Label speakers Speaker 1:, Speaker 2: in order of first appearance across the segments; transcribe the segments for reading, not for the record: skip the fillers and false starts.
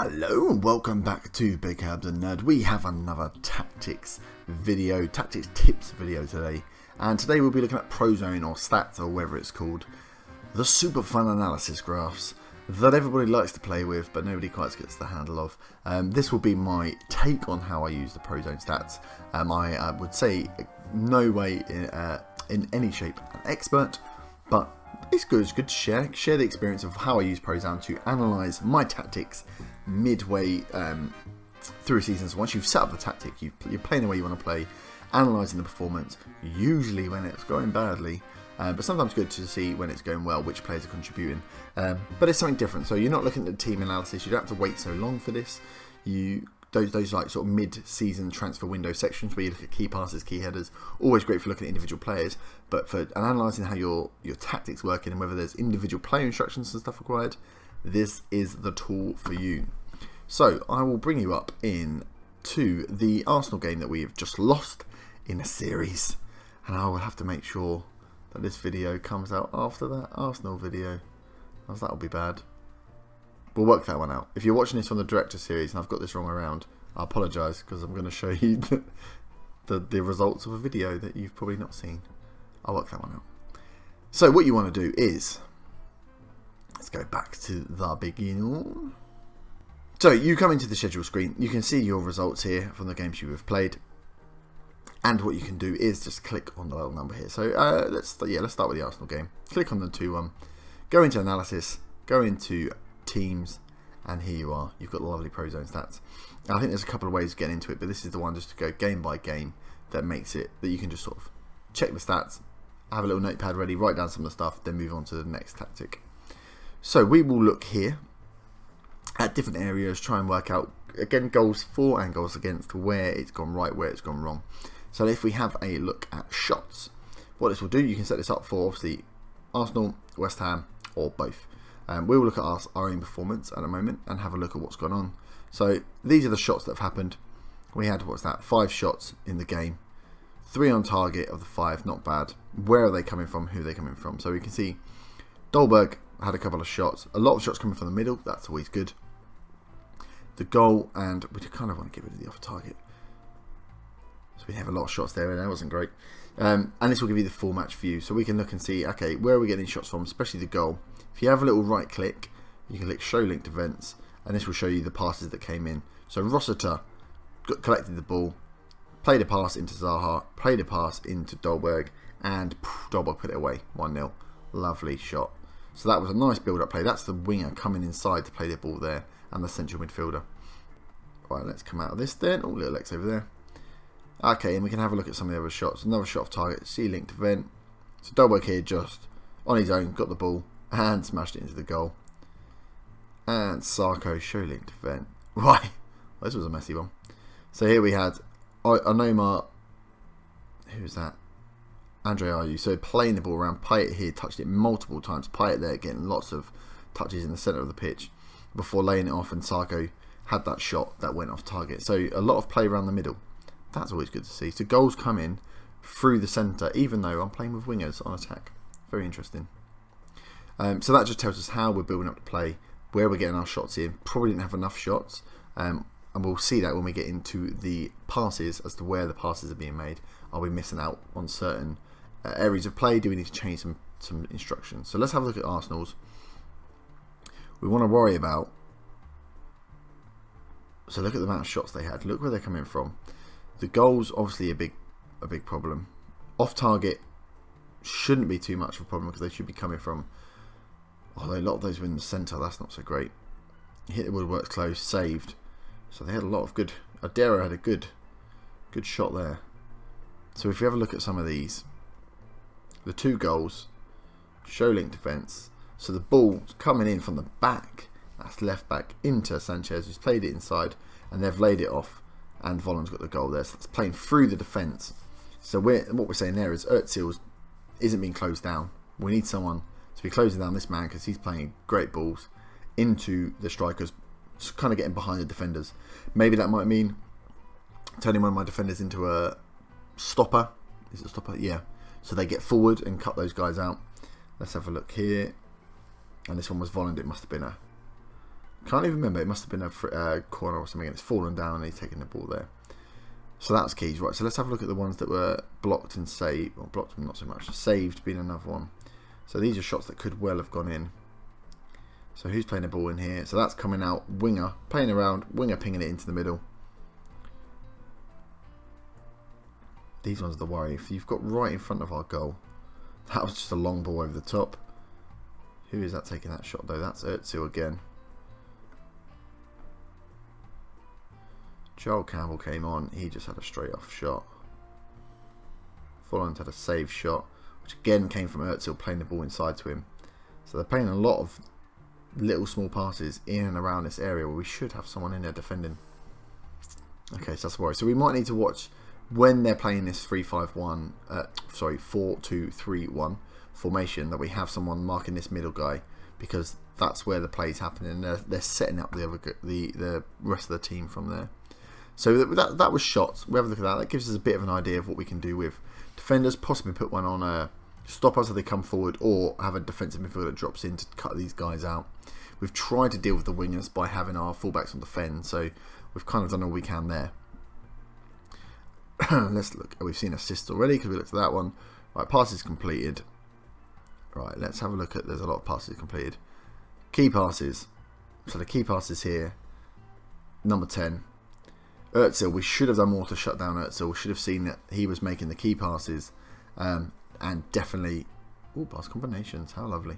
Speaker 1: Hello and welcome back to Big Herbs and Nerd. We have another tactics tips video today. And today we'll be looking at Prozone or Stats or whatever it's called. The super fun analysis graphs that everybody likes to play with but nobody quite gets the handle of. This will be my take on how I use the Prozone Stats. I would say no way in any shape an expert, but it's good to share the experience of how I use Prozone to analyse my tactics midway through a season. So once you've set up the tactic, you're playing the way you want to play, analysing the performance, usually when it's going badly, but sometimes good to see when it's going well, which players are contributing. But it's something different, so you're not looking at the team analysis, you don't have to wait so long for this. Those like sort of mid-season transfer window sections where you look at key passes, key headers, always great for looking at individual players, but for analysing how your tactics working and whether there's individual player instructions and stuff required, this is the tool for you. So I will bring you up into the Arsenal game that we have just lost in a series, and I will have to make sure that this video comes out after that Arsenal video, as that will be bad. We'll work that one out. If you're watching this from the director series and I've got this wrong around, I apologise because I'm going to show you the results of a video that you've probably not seen. I'll work that one out. So what you want to do is, let's go back to the beginning. So you come into the schedule screen, you can see your results here from the games you have played. And what you can do is just click on the little number here. So let's start with the Arsenal game. Click on the 2-1, go into analysis, go into teams, and here you are. You've got the lovely Prozone Stats. I think there's a couple of ways of getting into it, but this is the one just to go game by game that makes it that you can just sort of check the stats, have a little notepad ready, write down some of the stuff, then move on to the next tactic. So we will look here at different areas, try and work out again goals for and goals against, where it's gone right, where it's gone wrong. So if we have a look at shots, what this will do, you can set this up for obviously Arsenal, West Ham, or both. We will look at our own performance at a moment and have a look at what's gone on. So these are the shots that have happened. We had, 5 shots in the game. 3 on target of the 5, not bad. Where are they coming from? Who are they coming from? So we can see Dolberg had a couple of shots. A lot of shots coming from the middle. That's always good. The goal, and we kind of want to get rid of the off target. So we have a lot of shots there, and that wasn't great. And this will give you the full match view. So we can look and see, okay, where are we getting shots from, especially the goal. If you have a little right click, you can click show linked events, and this will show you the passes that came in. So Rossiter collected the ball, played a pass into Zaha, played a pass into Dolberg, and Dolberg put it away, 1-0. Lovely shot. So that was a nice build-up play. That's the winger coming inside to play the ball there, and the central midfielder. Right, let's come out of this then. Oh, little X over there. Okay, and we can have a look at some of the other shots. Another shot off target, see linked event. So Dolberg here just on his own got the ball and smashed it into the goal. And Sarko show linked event. Right, well, this was a messy one. So here we had Anoma, who's that? Andre Ayew. So playing the ball around, Payet here touched it multiple times. Payet there getting lots of touches in the centre of the pitch before laying it off, and Sarko had that shot that went off target. So a lot of play around the middle. That's always good to see. So goals come in through the centre, even though I'm playing with wingers on attack. Very interesting. So that just tells us how we're building up the play, where we're getting our shots in. Probably didn't have enough shots, and we'll see that when we get into the passes as to where the passes are being made. Are we missing out on certain areas of play? Do we need to change some instructions? So let's have a look at Arsenal's. We want to worry about. So look at the amount of shots they had. Look where they're coming from. The goals obviously a big problem. Off target shouldn't be too much of a problem because they should be coming from. Although a lot of those were in the centre, that's not so great. Hit the woodworks close, saved. So they had a lot of good. Adera had a good shot there. So if you have a look at some of these, the 2 goals show linked defence. So the ball's coming in from the back. That's left back into Sanchez, who's played it inside, and they've laid it off. And Volland's got the goal there. So it's playing through the defence. So what we're saying there is Özil isn't being closed down. We need someone to be closing down this man because he's playing great balls into the strikers, just kind of getting behind the defenders. Maybe that might mean turning one of my defenders into a stopper. Is it a stopper? Yeah. So they get forward and cut those guys out. Let's have a look here. And this one was Volland. It must have been a Can't even remember. It must have been a corner or something, and it's fallen down and he's taking the ball there. So that's keys, right? So let's have a look at the ones that were blocked and saved. Well, blocked not so much. Saved being another one. So these are shots that could well have gone in. So who's playing the ball in here? So that's coming out. Winger playing around. Winger pinging it into the middle. These ones are the worry. If you've got right in front of our goal, that was just a long ball over the top. Who is that taking that shot though? That's Özil again. Joel Campbell came on. He just had a straight off shot. Folland had a save shot, which again came from Özil playing the ball inside to him. So they're playing a lot of little small passes in and around this area where we should have someone in there defending. Okay, so that's worry. So we might need to watch when they're playing this 4-2-3-1 formation, that we have someone marking this middle guy, because that's where the play's happening. They're setting up the rest of the team from there. So that was shots. We have a look at that. That gives us a bit of an idea of what we can do with defenders. Possibly put one on stop us as they come forward, or have a defensive midfielder that drops in to cut these guys out. We've tried to deal with the wingers by having our fullbacks on defend, so we've kind of done all we can there. Let's look. We've seen assists already because we looked at that one. Right, passes completed. Right, let's have a look at. There's a lot of passes completed. Key passes. So the key passes here. Number 10. Özil. We should have done more to shut down Özil. We should have seen that he was making the key passes, and definitely. Oh, pass combinations. How lovely.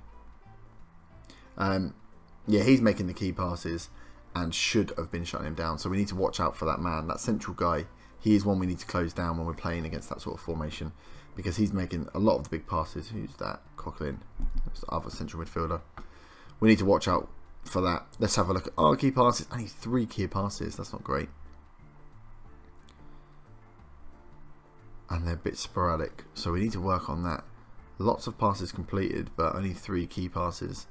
Speaker 1: Yeah, he's making the key passes and should have been shutting him down. So we need to watch out for that man, that central guy. He is one we need to close down when we're playing against that sort of formation, because he's making a lot of the big passes. Who's that? Coughlin. That's the other central midfielder. We need to watch out for that. Let's have a look at our key passes. Only 3 key passes. That's not great. And they're a bit sporadic, so we need to work on that. Lots of passes completed, but only 3 key passes.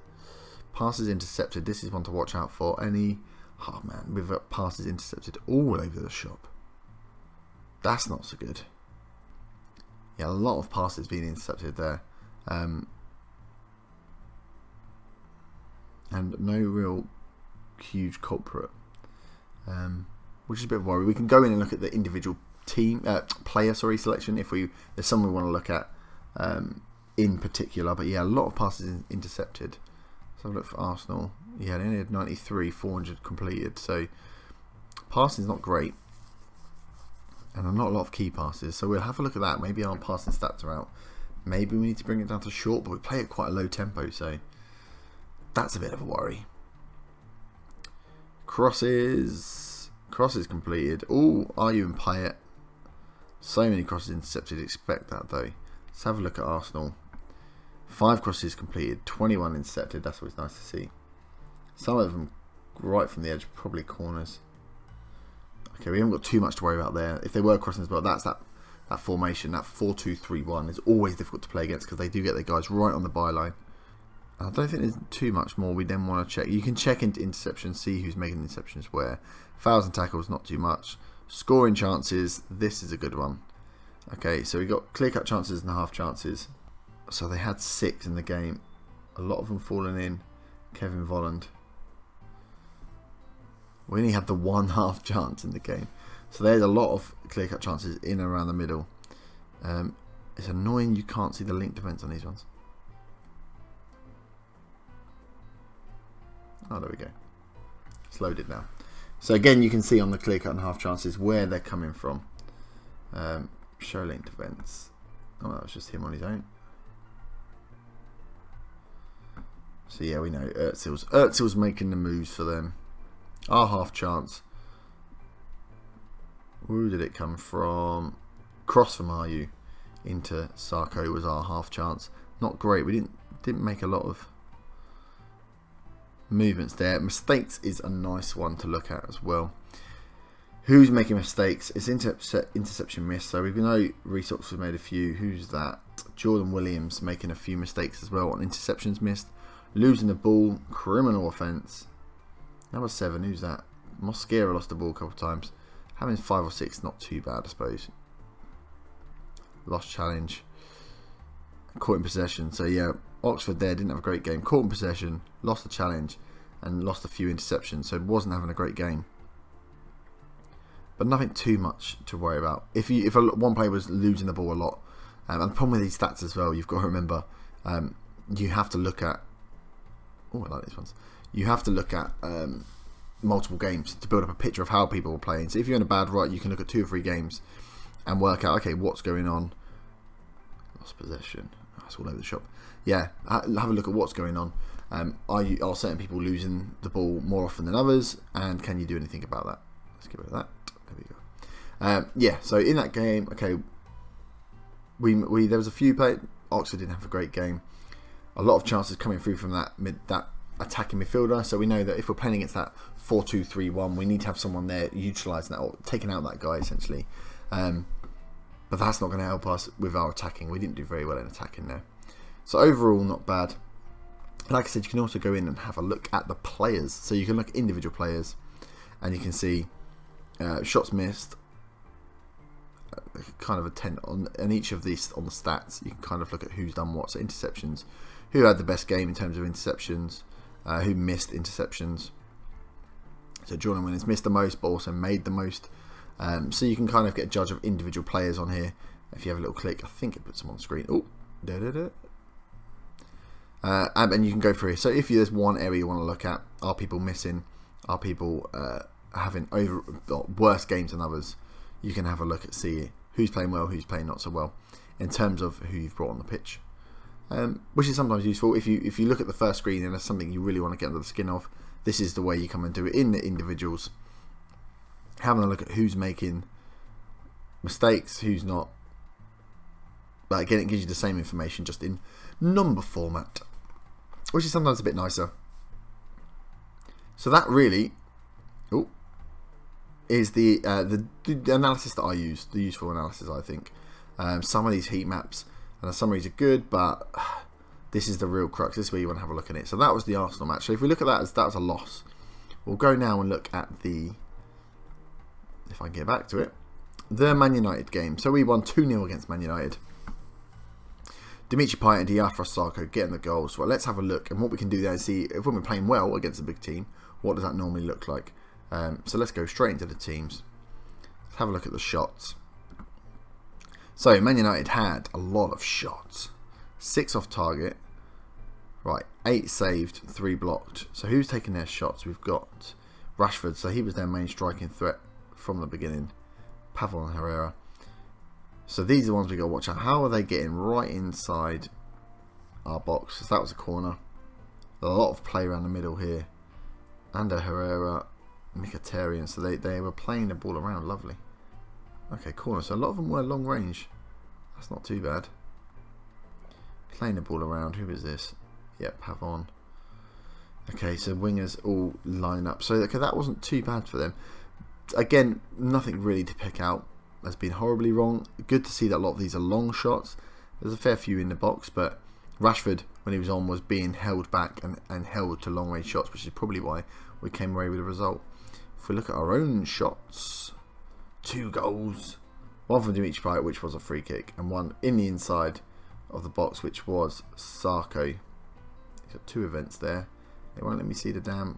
Speaker 1: Passes intercepted. This is one to watch out for. Oh man, we've got passes intercepted all over the shop. That's not so good. Yeah, a lot of passes being intercepted there. And no real huge culprit. Which is a bit of a worry. We can go in and look at the individual player selection if there's someone we want to look at in particular. But yeah, a lot of passes intercepted. So look for Arsenal. Yeah, they only had 93, 400 completed. So passing is not great. And not a lot of key passes. So we'll have a look at that. Maybe our passing stats are out. Maybe we need to bring it down to short, but we play at quite a low tempo, so that's a bit of a worry. Crosses completed. Oh, are you in Payet? So many crosses intercepted. Expect that though. Let's have a look at Arsenal. 5 crosses completed, 21 intercepted. That's always nice to see. Some of them right from the edge, probably corners. Okay, we haven't got too much to worry about there. If they were crossing as well, that's that formation, that 4-2-3-1 is always difficult to play against because they do get their guys right on the byline. I don't think there's too much more we then want to check. You can check into interceptions, see who's making the interceptions where. Fouls and tackles, not too much. Scoring chances, this is a good one. Okay, so we got clear-cut chances and half chances. So they had 6 in the game. A lot of them falling in. Kevin Volland. We only had the 1 half chance in the game. So there's a lot of clear-cut chances in and around the middle. It's annoying you can't see the linked events on these ones. Oh, there we go. It's loaded now. So again, you can see on the clear-cut and half chances where they're coming from. Show linked events. Oh, that was just him on his own. So yeah, we know Özil's making the moves for them. Our half chance. Where did it come from? Cross from Ayew into Sarko was our half chance. Not great. We didn't make a lot of movements there. Mistakes is a nice one to look at as well. Who's making mistakes? It's interception miss. So we know Reece Oxford made a few. Who's that? Jordan Williams making a few mistakes as well on interceptions missed. Losing the ball, criminal offence. Number 7, who's that? Mosquera lost the ball a couple of times. Having 5 or 6, not too bad, I suppose. Lost challenge. Caught in possession. So yeah, Oxford there didn't have a great game. Caught in possession, lost the challenge, and lost a few interceptions, so wasn't having a great game. But nothing too much to worry about. If one player was losing the ball a lot, and the problem with these stats as well, you've got to remember, you have to look at. Oh, I like these ones. You have to look at multiple games to build up a picture of how people are playing. So if you're in a bad rut, you can look at 2 or 3 games and work out, okay, what's going on. Lost possession. That's all over the shop. Yeah, have a look at what's going on. Are certain people losing the ball more often than others, and can you do anything about that? Let's get rid of that. There we go. Yeah, so in that game, okay, we there was a few play. Oxford didn't have a great game. A lot of chances coming through from that attacking midfielder. So we know that if we're playing against that 4-2-3-1, we need to have someone there utilising that or taking out that guy essentially. But that's not going to help us with our attacking. We didn't do very well in attacking there. So overall, not bad. Like I said, you can also go in and have a look at the players. So you can look at individual players, and you can see shots missed. Kind of a 10 on each of these on the stats. You can kind of look at who's done what. So interceptions, who had the best game in terms of interceptions, who missed interceptions. So Jordan Williams missed the most, but also made the most. So you can kind of get a judge of individual players on here. If you have a little click, I think it puts them on the screen. Oh, and you can go through here. So if there's one area you want to look at, are people missing? Are people having worse games than others? You can have a look at see who's playing well, who's playing not so well, in terms of who you've brought on the pitch, which is sometimes useful. If you look at the first screen and there's something you really want to get under the skin of, this is the way you come and do it in the individuals. Having a look at who's making mistakes, who's not. But again, it gives you the same information just in number format, which is sometimes a bit nicer. So that really is the analysis that I use, the useful analysis, I think. Some of these heat maps and the summaries are good, but this is the real crux. This is where you want to have a look at it. So that was the Arsenal match. So if we look at that as that was a loss, we'll go now and look at the, if I can get back to it, the Man United game. So we won 2-0 against Man United. Dimitri Payet and Diafra Sarko getting the goals. Well, let's have a look, and what we can do there is see if when we're playing well against a big team, what does that normally look like. So let's go straight into the teams. Let's have a look at the shots. So Man United had a lot of shots. 6 off target. Right, 8 saved, 3 blocked. So who's taking their shots? We've got Rashford. So he was their main striking threat from the beginning. Pavel and Herrera. So these are the ones we got to watch out. How are they getting right inside our box? So that was a corner. A lot of play around the middle here. Ander Herrera, Mkhitaryan. So they were playing the ball around. Lovely. Okay, corner. So a lot of them were long range. That's not too bad. Playing the ball around. Who is this? Yep, Pavon. Okay, so wingers all line up. So okay, that wasn't too bad for them. Again, nothing really to pick out. Has been horribly wrong. Good to see that a lot of these are long shots. There's a fair few in the box, but Rashford, when he was on, was being held back and held to long range shots, which is probably why we came away with a result. If we look at our own shots, 2 goals. One from Dimitri Payet, which was a free kick, and one in the inside of the box, which was Sarko. He's got 2 events there. They won't let me see the damn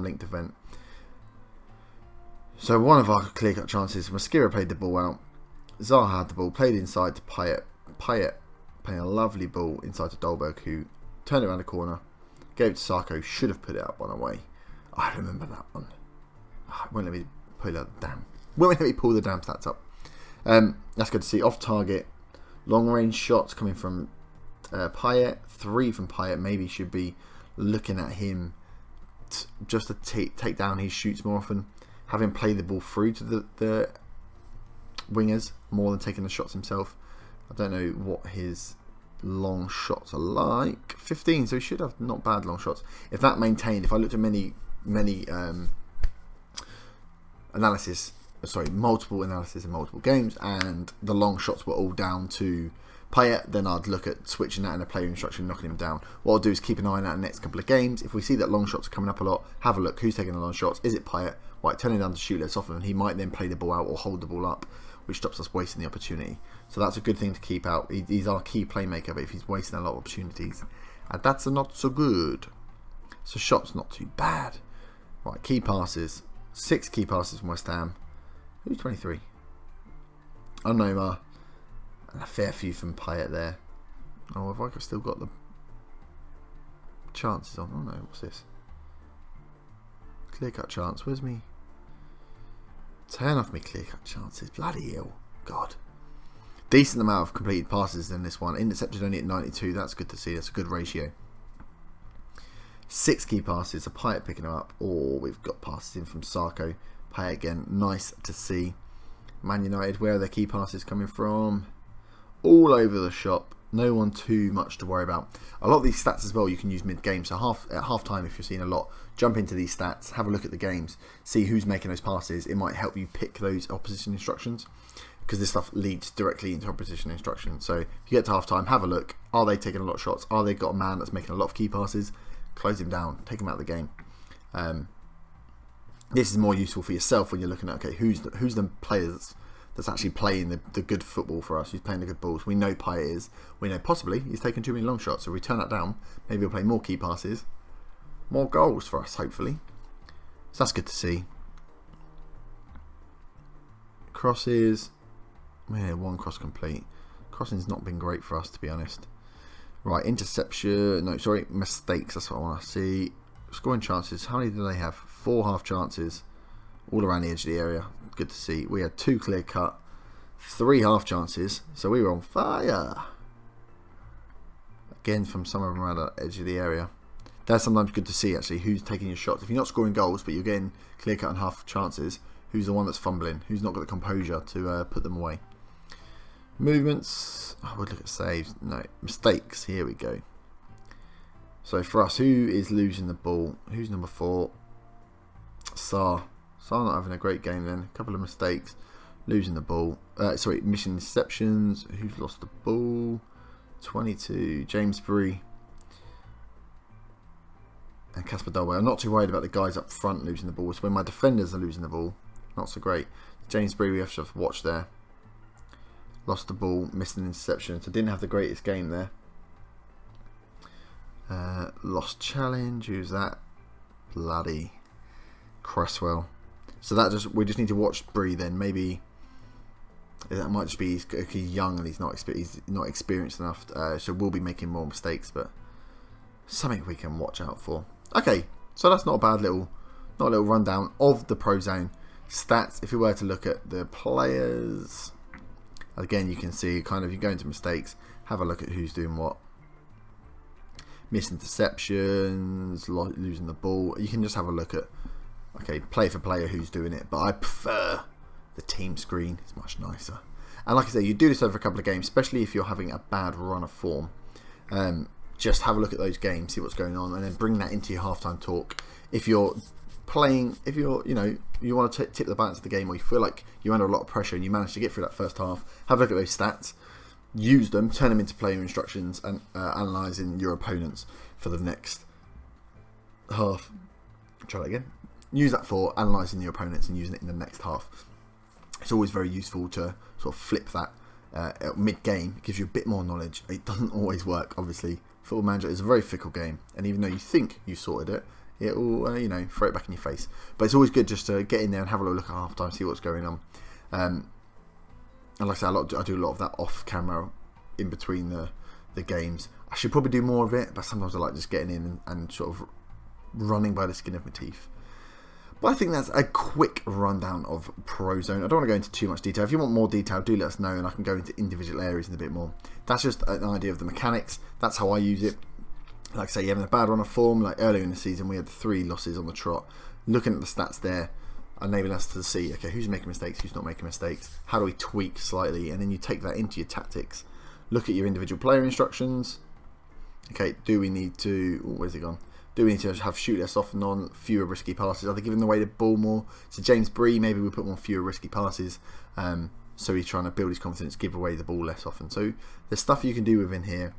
Speaker 1: linked event. So one of our clear-cut chances, Mosquera played the ball out. Zaha had the ball, played inside to Payet. Payet playing a lovely ball inside to Dolberg, who turned around the corner, gave it to Sarko, should have put it up one away. I remember that one. Won't let me pull the damn stats up. That's good to see. Off target, long range shots coming from Payet. 3 from Payet. Maybe should be looking at him just to take down his shoots more often. Having played the ball through to the wingers more than taking the shots himself. I don't know what his long shots are like. 15, so he should have not bad long shots. If that maintained, if I looked at many multiple analysis in multiple games, and the long shots were all down to Payet, then I'd look at switching that in a player instruction, knocking him down. What I'll do is keep an eye on that in the next couple of games. If we see that long shots are coming up a lot, have a look. Who's taking the long shots? Is it Payet? Right, turning down to shoot less often, and he might then play the ball out or hold the ball up, which stops us wasting the opportunity. So that's a good thing to keep out. He's our key playmaker, but if he's wasting a lot of opportunities, that's not so good. So shots not too bad. Right, key passes. 6 key passes from West Ham. Who's 23? Neymar. And a fair few from Payet there. Oh, have I still got the chances on? Oh no, what's this? Clear cut chance. Where's me? Turn off me clear cut chances. Bloody hell. God. Decent amount of completed passes in this one. Intercepted only at 92. That's good to see. That's a good ratio. 6 key passes. A Payet picking them up. Oh, we've got passes in from Sarko. Payet again. Nice to see. Man United, where are their key passes coming from? All over the shop. No one too much to worry about. A lot of these stats as well you can use mid-game. So at half time, if you're seeing a lot, jump into these stats, have a look at the games, see who's making those passes. It might help you pick those opposition instructions, because this stuff leads directly into opposition instructions. So if you get to half time, have a look. Are they taking a lot of shots? Are they got a man that's making a lot of key passes? Close him down. Take him out of the game. This is more useful for yourself when you're looking at, okay, who's the players that's actually playing the good football for us, who's playing the good balls. We know Payet is. We know possibly he's taken too many long shots. So if we turn that down, maybe we'll play more key passes. More goals for us, hopefully. So that's good to see. Crosses. Yeah, 1 cross complete. Crossing's not been great for us, to be honest. Right, interception. No, sorry, mistakes. That's what I want to see. Scoring chances. How many do they have? 4 half chances. All around the edge of the area. Good to see. We had 2 clear cut. 3 half chances. So we were on fire. Again, from somewhere around the edge of the area. That's sometimes good to see, actually, who's taking your shots. If you're not scoring goals, but you're getting clear cut and half chances, who's the one that's fumbling? Who's not got the composure to put them away? Movements. I would look at saves. No. Mistakes. Here we go. So for us, who is losing the ball? Who's number 4? Sarr. Sarr not having a great game then. A couple of mistakes. Losing the ball. Sorry, mission interceptions. Who's lost the ball? 22. James Bree. And Casper Dolway. I'm not too worried about the guys up front losing the ball. It's when my defenders are losing the ball. Not so great. James Bree, we have to watch there. Lost the ball. Missed an interception. So didn't have the greatest game there. Lost challenge. Who's that? Bloody Cresswell. So that we just need to watch Bree then. Maybe that might just be he's young and he's not experienced enough. So we'll be making more mistakes, but something we can watch out for. Okay, so that's not a bad little rundown of the Prozone stats. If you were to look at the players, again you can see kind of, you go into mistakes, have a look at who's doing what. Missed interceptions, losing the ball. You can just have a look at, okay, player for player, who's doing it. But I prefer the team screen. It's much nicer. And like I say, you do this over a couple of games, especially if you're having a bad run of form. Just have a look at those games, see what's going on, and then bring that into your halftime talk. If you're playing, you want to tip the balance of the game, or you feel like you're under a lot of pressure and you manage to get through that first half, have a look at those stats, use them, turn them into player instructions, and analysing your opponents for the next half. Try that again. Use that for analysing your opponents and using it in the next half. It's always very useful to sort of flip that mid-game. It gives you a bit more knowledge. It doesn't always work, obviously. Football Manager is a very fickle game, and even though you think you sorted it, it will, throw it back in your face. But it's always good just to get in there and have a look at half time, see what's going on. And like I say, I do a lot of that off camera in between the games. I should probably do more of it, but sometimes I like just getting in and sort of running by the skin of my teeth. But I think that's a quick rundown of Prozone. I don't want to go into too much detail. If you want more detail, do let us know, and I can go into individual areas in a bit more. That's just an idea of the mechanics. That's how I use it. Like I say, you're having a bad run of form. Like earlier in the season, we had 3 losses on the trot. Looking at the stats there, enabling us to see, okay, who's making mistakes, who's not making mistakes. How do we tweak slightly? And then you take that into your tactics. Look at your individual player instructions. Okay, do we need to... Oh, where's it gone? Do we need to have shoot less often on, fewer risky passes? Are they giving away the ball more? So James Bree, maybe we put more fewer risky passes. So he's trying to build his confidence, give away the ball less often. So there's stuff you can do within here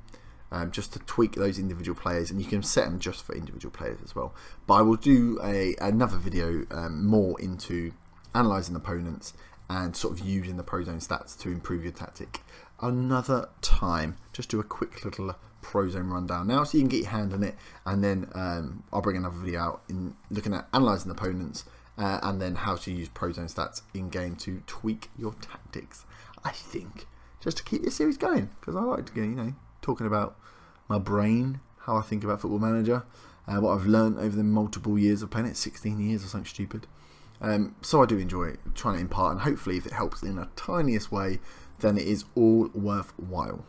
Speaker 1: just to tweak those individual players, and you can set them just for individual players as well. But I will do another video more into analysing opponents and sort of using the Prozone stats to improve your tactic another time. Just do a quick little Prozone rundown now, so you can get your hand on it, and then I'll bring another video out in looking at analysing opponents and then how to use Prozone Stats in game to tweak your tactics. I think just to keep this series going, because I like to, you know, talking about my brain, how I think about Football Manager, what I've learned over the multiple years of playing it, 16 years or something stupid. So I do enjoy trying to impart, and hopefully if it helps in the tiniest way, then it is all worthwhile.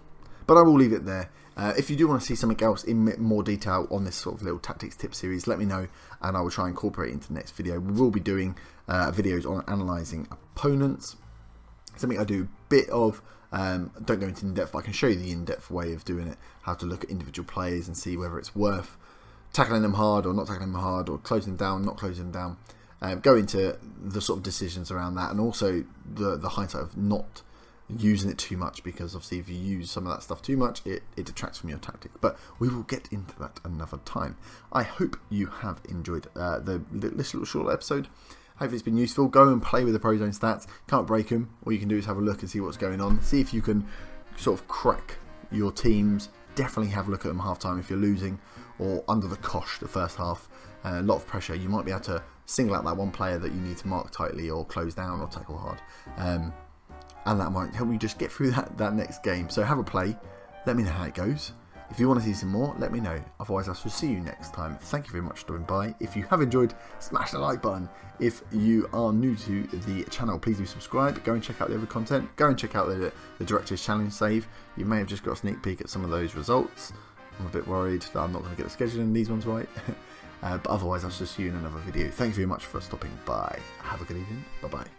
Speaker 1: But I will leave it there. If you do want to see something else in more detail on this sort of little tactics tip series, let me know, and I will try and incorporate it into the next video. We will be doing videos on analysing opponents, something I do a bit of. Don't go into in-depth, but I can show you the in-depth way of doing it, how to look at individual players and see whether it's worth tackling them hard or not tackling them hard, or closing them down, not closing them down. Go into the sort of decisions around that, and also the hindsight of not using it too much, because obviously if you use some of that stuff too much, it detracts from your tactic. But we will get into that another time. I hope you have enjoyed this little short episode. Hopefully it's been useful. Go and play with the Prozone Stats. Can't break them. All you can do is have a look and see what's going on. See if you can sort of crack your teams. Definitely have a look at them half time if you're losing, or under the cosh the first half. A lot of pressure. You might be able to single out that one player that you need to mark tightly or close down or tackle hard. And that might help you just get through that next game. So have a play. Let me know how it goes. If you want to see some more, let me know. Otherwise, I shall see you next time. Thank you very much for stopping by. If you have enjoyed, smash the like button. If you are new to the channel, please do subscribe. Go and check out the other content. Go and check out the Director's Challenge save. You may have just got a sneak peek at some of those results. I'm a bit worried that I'm not going to get the scheduling in these ones right. But otherwise, I'll see you in another video. Thank you very much for stopping by. Have a good evening. Bye-bye.